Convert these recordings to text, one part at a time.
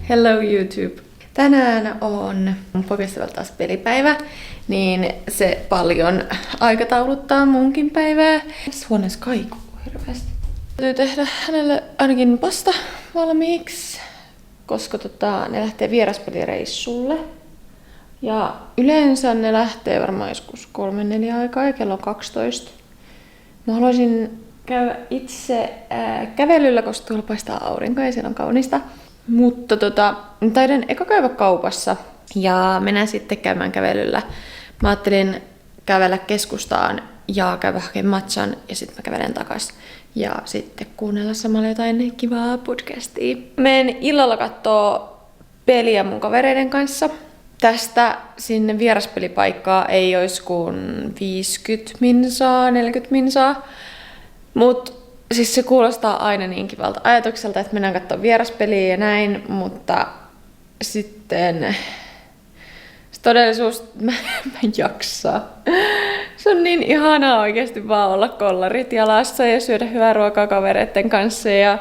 Hello YouTube! Tänään on mun poikaystävällä taas pelipäivä, niin se paljon aikatauluttaa munkin päivää. Huoneessa kaikuu hirveästi. Täytyy tehdä hänelle ainakin pasta valmiiksi, koska ne lähtee vieraspelireissulle. Ja yleensä ne lähtee varmaan joskus 3-4 aikaa ja kello on 12. Mä haluaisin käydä itse kävelyllä, koska tuolla paistaa aurinko ja siellä on kaunista. Mutta taidan eka käydä kaupassa ja mennään sitten käymään kävelyllä. Mä ajattelin kävellä keskustaan ja käydä hakemaan matchan ja sitten mä kävelen takas. Ja sitten kuunnella samalla jotain kivaa podcastia. Menen illalla kattoo peliä mun kavereiden kanssa. Tästä sinne vieraspelipaikkaa ei ois kuin 50 minsaa, 40 minsaa. Mut siis se kuulostaa aina niin kivalta ajatukselta, että mennään katsomaan vieraspeliä ja näin, mutta sitten todellisuus, mä en jaksaa. Se on niin ihanaa oikeasti vaan olla kollarit jalassa ja syödä hyvää ruokaa kavereiden kanssa ja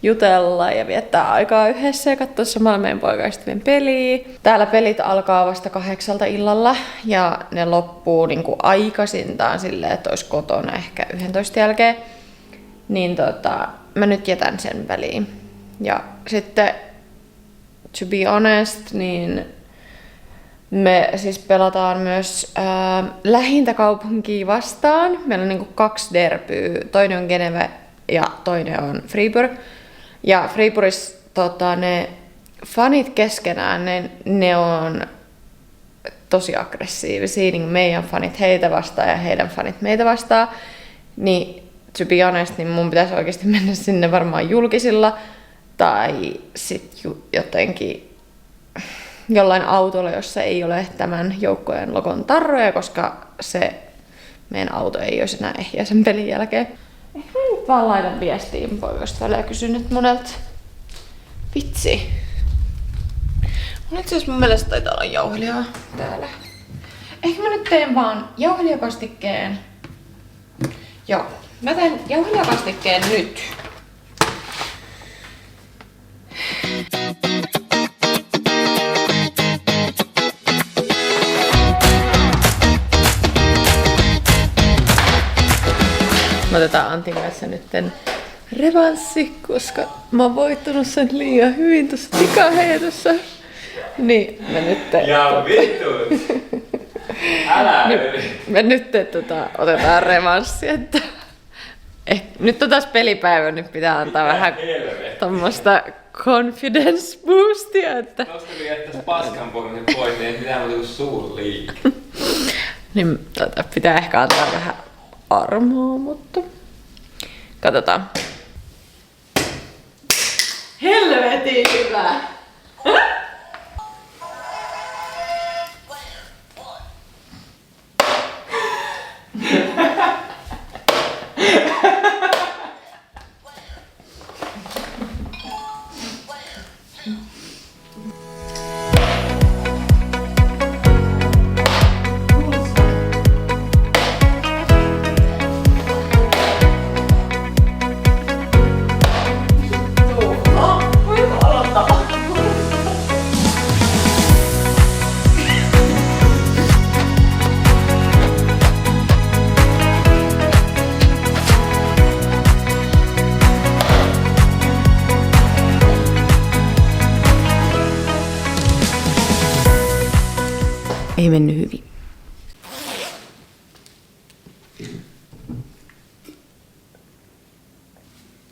jutella ja viettää aikaa yhdessä ja katsoa samalla meidän poikaystävien peliä. Täällä pelit alkaa vasta 8 illalla ja ne loppuu niinku aikaisintaan silleen, että olisi kotona ehkä 11 jälkeen. Niin mä nyt jätän sen väliin. Ja sitten, to be honest, niin me siis pelataan myös lähintä kaupunkia vastaan. Meillä on niinku 2 derbyä. Toinen on Geneve ja toinen on Fribourg. Ja Fribourgissa ne fanit keskenään, ne on tosi aggressiivisia. Niin meidän fanit heitä vastaan ja heidän fanit meitä vastaan. Niin to be honest, niin mun pitäisi oikeasti mennä sinne varmaan julkisilla tai sitten jotenkin jollain autolla, jossa ei ole tämän joukkojen logon tarroja, koska se meidän auto ei olisi enää ehjä sen pelin jälkeen. Ehkä mä nyt vaan laitan viestiin poikaystävälle ja kysyn nyt monelta. Vitsi. Mun itse asiassa mun mielestä taitaa olla jauhelijaa täällä. Ehkä mä nyt teen vaan jauhelijakastikkeen. Joo. Mä teen jauhelijakastikkeen nyt. Mä otetaan Antin kanssa nytten revanssi, koska mä oon voittanut sen liian hyvin tuossa tikaheitossa. Niin mä nyt ja vitut! Älä me nyt otetaan revanssi, että nyt on taas pelipäivä, nyt pitää antaa vähän tommoista confidence boostia, että tosta kun jättäis paskanpohjaisen pois, niin ei mitään muuta kuin suun liikaa. niin pitää ehkä antaa vähän armoa, mutta katsotaan. Helvetin hyvä! Ei mennyt hyvin.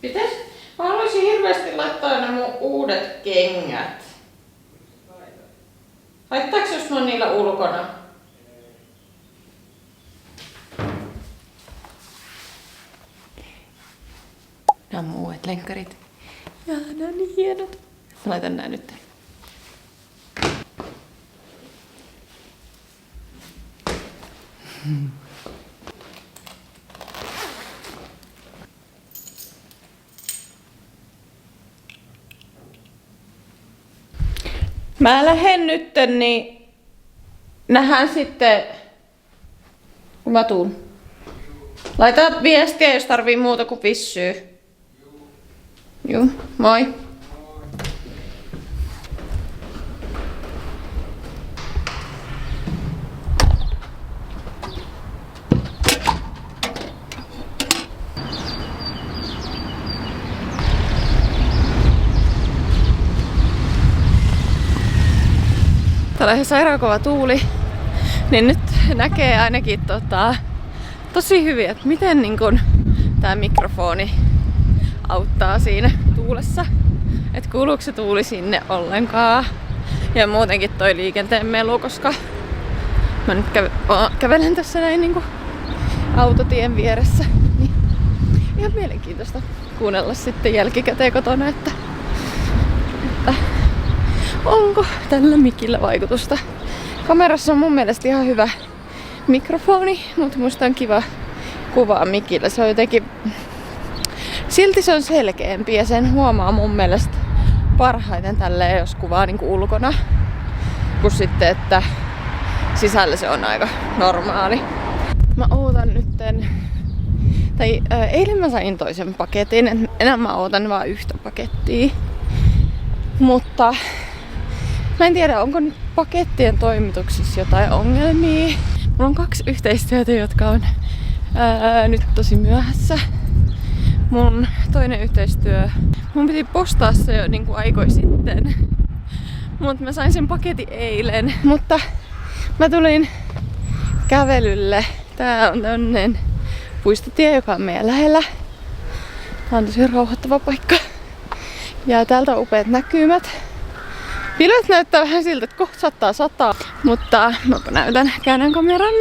Pitäis? Mä haluaisin hirveästi laittaa ne mun uudet kengät. Haittaaks jos mä oon niillä ulkona? Nää on mun uudet lenkkarit. Ja nää on niin hienot. Mä laitan nää nyt. Mä lähden nytten, niin nähdään sitten, kun mä tuun. Laita viestiä, jos tarvii muuta kuin vissyy. Juu, moi. Täällä on ihan sairaan kova tuuli, niin nyt näkee ainakin tosi hyvin, että miten niin kun tää mikrofoni auttaa siinä tuulessa. Että kuuluuko se tuuli sinne ollenkaan. Ja muutenkin toi liikenteen melu, koska mä nyt kävelen tässä näin niinku autotien vieressä. Niin ihan mielenkiintoista kuunnella sitten jälkikäteen kotona, että onko tällä mikillä vaikutusta. Kamerassa on mun mielestä ihan hyvä mikrofoni, mutta musta on kiva kuvaa mikillä. Se on jotenkin... Silti se on selkeämpi ja sen huomaa mun mielestä parhaiten tälleen, jos kuvaa niinku ulkona. Kun sitten, että sisällä se on aika normaali. Mä ootan nytten... eilen mä sain toisen paketin, enää mä ootan vaan yhtä pakettia. Mutta mä en tiedä, onko nyt pakettien toimituksissa jotain ongelmia. Mulla on 2 yhteistyötä, jotka on nyt tosi myöhässä. Mun toinen yhteistyö, mun piti postaa se jo niinku aikoi sitten. Mutta mä sain sen paketin eilen. Mutta mä tulin kävelylle. Tää on tämmönen puistotie, joka on meidän lähellä. Tää on tosi rauhoittava paikka. Ja täältä on upeat näkymät. Pilvet näyttää vähän siltä, että kohta saattaa sataa. Mutta mäpä näytän, käännän kameran.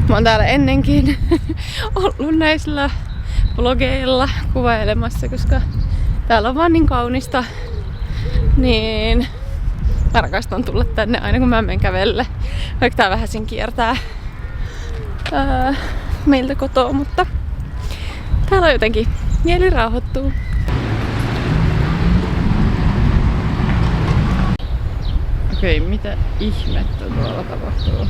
Mä oon täällä ennenkin ollut näisillä vlogeilla kuvailemassa, koska täällä on vaan niin kaunista. Niin mä rakastan tulla tänne aina kun mä menen kävelle. Vaikka tää vähän sen kiertää meiltä kotoa, mutta täällä on jotenkin mieli rauhoittuu. Okei, mitä ihmettä tuolla tapahtuu?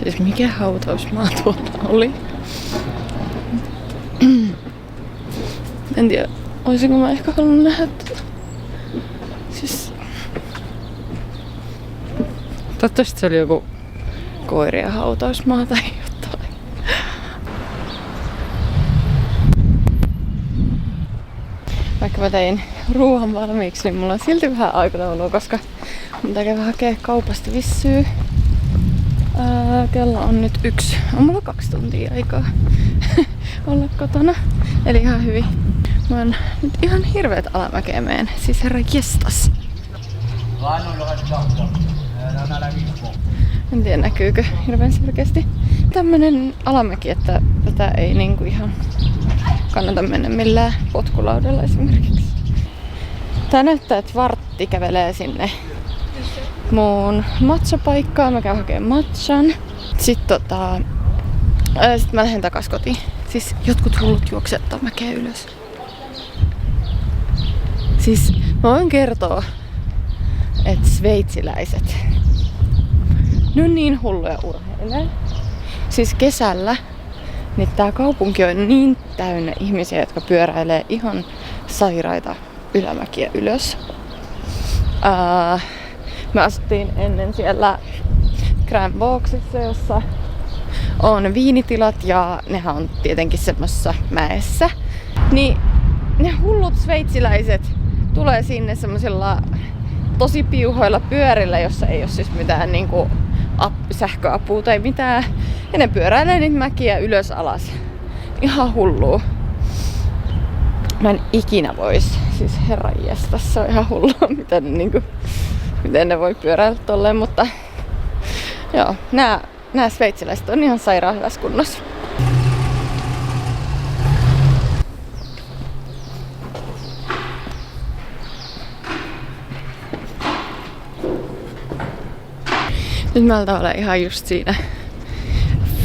Siis mikä hautausmaa tuolla oli? En tiedä, olisinko mä ehkä halunnut nähdä tätä. Siis... Toivottavasti se oli joku koirien hautausmaa tai jotain. Vaikka mä tein ruoan valmiiksi, niin mulla on silti vähän aikataulua, koska mun pitää käydä hakea kaupasta vissyä. Kello on nyt 1. On mulla 2 tuntia aikaa olla kotona. Eli ihan hyvin. Mä oon nyt ihan hirveet alamäkeä meen. Siis herra jestas. En tiedä näkyykö hirveän selkeästi. Tämmönen alamäki, että tätä ei niinku ihan kannata mennä millään potkulaudella esimerkiksi. Tää näyttää, että vartti kävelee sinne mun matcha-paikkaan. Mä käyn hakemaan matchan. Sitten sit mä lähden takas kotiin. Siis jotkut hullut juoksettaa mäkeä ylös. Siis mä voin kertoa, että sveitsiläiset, ne on niin hulluja urheilee. Siis kesällä niin tää kaupunki on niin täynnä ihmisiä, jotka pyöräilee ihan sairaita ylämäkiä ylös. Me asuttiin ennen siellä Grand Boxissa, jossa on viinitilat ja nehän on tietenkin semmossa mäessä. Niin ne hullut sveitsiläiset tulee sinne semmosilla tosi piuhoilla pyörillä, jossa ei oo siis mitään niinku sähköapua tai mitään. Ja ne pyöräilee niitä mäkiä ylös alas. Ihan hullua. Mä en ikinä vois. Siis herranjestas, se on ihan hullua, miten ne voi pyöräillä tolleen, mutta joo, nää sveitsiläiset on ihan sairaan hyvässä kunnossa. Nyt mä olen ihan just siinä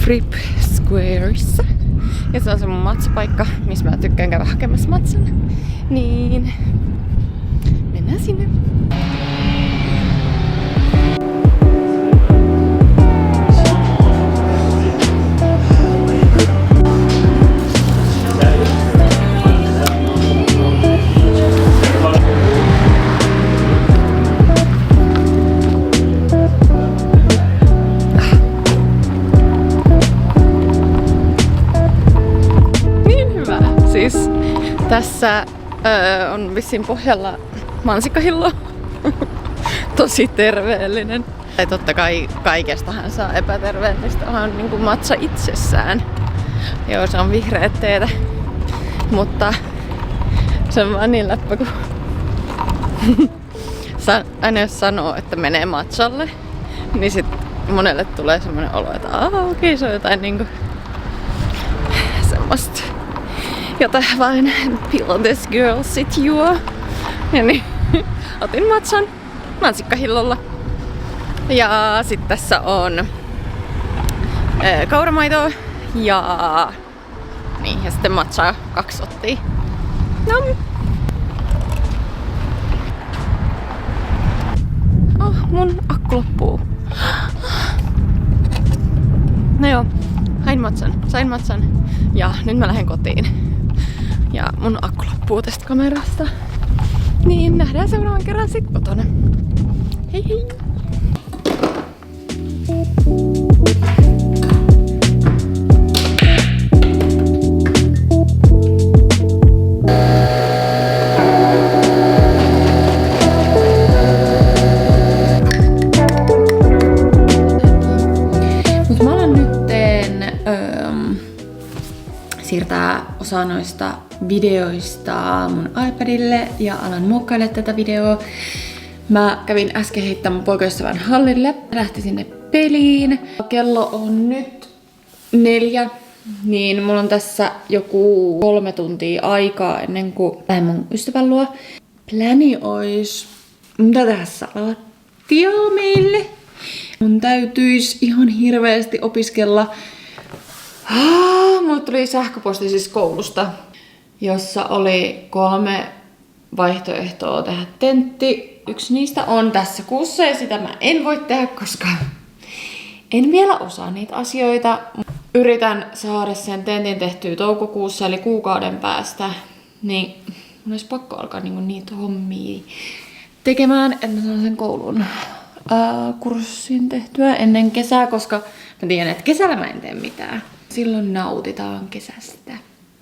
Fripp Squareissa. Ja se on se mun matcha-paikka, missä mä tykkään käydä hakemassa matchan. Niin mennään sinne. Tässä on vissiin pohjalla mansikkahillo. Tosi terveellinen. Tai totta kai kaikestahan saa epäterveellistä. On niinku matcha itsessään. Joo, se on vihreät teetä. Mutta se on vaan niin läppä, kun aina jos sanoo, että menee matchalle, niin sit monelle tulee semmonen olo, että okei, se on jotain niinku semmoista, jota vain Peel This Girl sit juo. Ja niin otin matchan mansikkahillolla. Ja sit tässä on kauramaitoa ja niin, ja sitten matchaa 2 ottia. No. Oh, mun akku loppuu. No joo, sain matchan ja nyt mä lähden kotiin. Ja mun akku loppuu tästä kamerasta. Niin nähdään seuraavan kerran sit kotona. Hei hei! Siirtää osa noista videoista mun iPadille ja alan muokkailla tätä videoa. Mä kävin äsken heittämään mun poikaystävän hallille. Lähti sinne peliin. Kello on nyt 4, niin mulla on tässä joku 3 tuntia aikaa ennen kuin lähden mun ystävän luo. Pläni ois, mitä tehdä salattia meille. Mun täytyis ihan hirveästi opiskella. Mulle tuli sähköposti siis koulusta, jossa oli 3 vaihtoehtoa tehdä tentti. Yksi niistä on tässä kuussa ja sitä mä en voi tehdä, koska en vielä osaa niitä asioita. Yritän saada sen tentin tehtyä toukokuussa eli kuukauden päästä, niin mun olisi pakko alkaa niitä hommia tekemään, että mä saan sen koulun kurssin tehtyä ennen kesää, koska mä tiedän, että kesällä mä en tee mitään. Silloin nautitaan kesästä.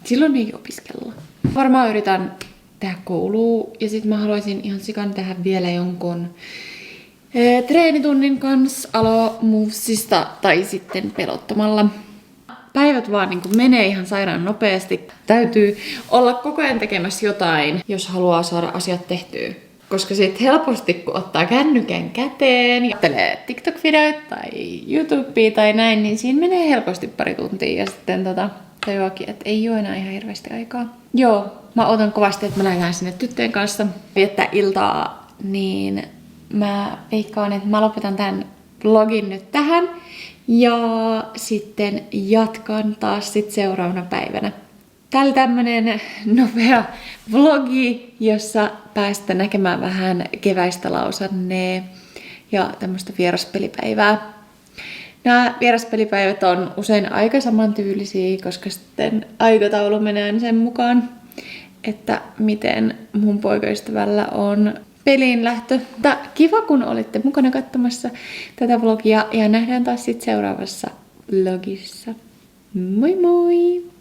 Silloin ei opiskella. Varmaan yritän tehdä koulua ja sit mä haluaisin ihan sikan tehdä vielä jonkun treenitunnin kanssa alomovesista tai sitten pelottamalla. Päivät vaan menee ihan sairaan nopeasti. Täytyy olla koko ajan tekemässä jotain, jos haluaa saada asiat tehtyä. Koska sit helposti kun ottaa kännykän käteen ja katselee TikTok-videoita tai YouTubea tai näin, niin siinä menee helposti pari tuntia ja sitten tajuakin, että ei ole enää ihan hirveästi aikaa. Joo, mä odotan kovasti, että mä lähdetään sinne tyttöjen kanssa viettää iltaa, niin mä veikkaan, että mä lopetan tämän vlogin nyt tähän ja sitten jatkan taas sit seuraavana päivänä. Tää oli tämmönen nopea vlogi, jossa päästä näkemään vähän keväistä lausannee ja tämmöstä vieraspelipäivää. Nämä vieraspelipäivät on usein aika samantyylisiä, koska sitten aikataulu menee sen mukaan, että miten mun poikaystävällä on peliin lähtö. Mutta kiva, kun olitte mukana katsomassa tätä vlogia ja nähdään taas sitten seuraavassa vlogissa. Moi moi!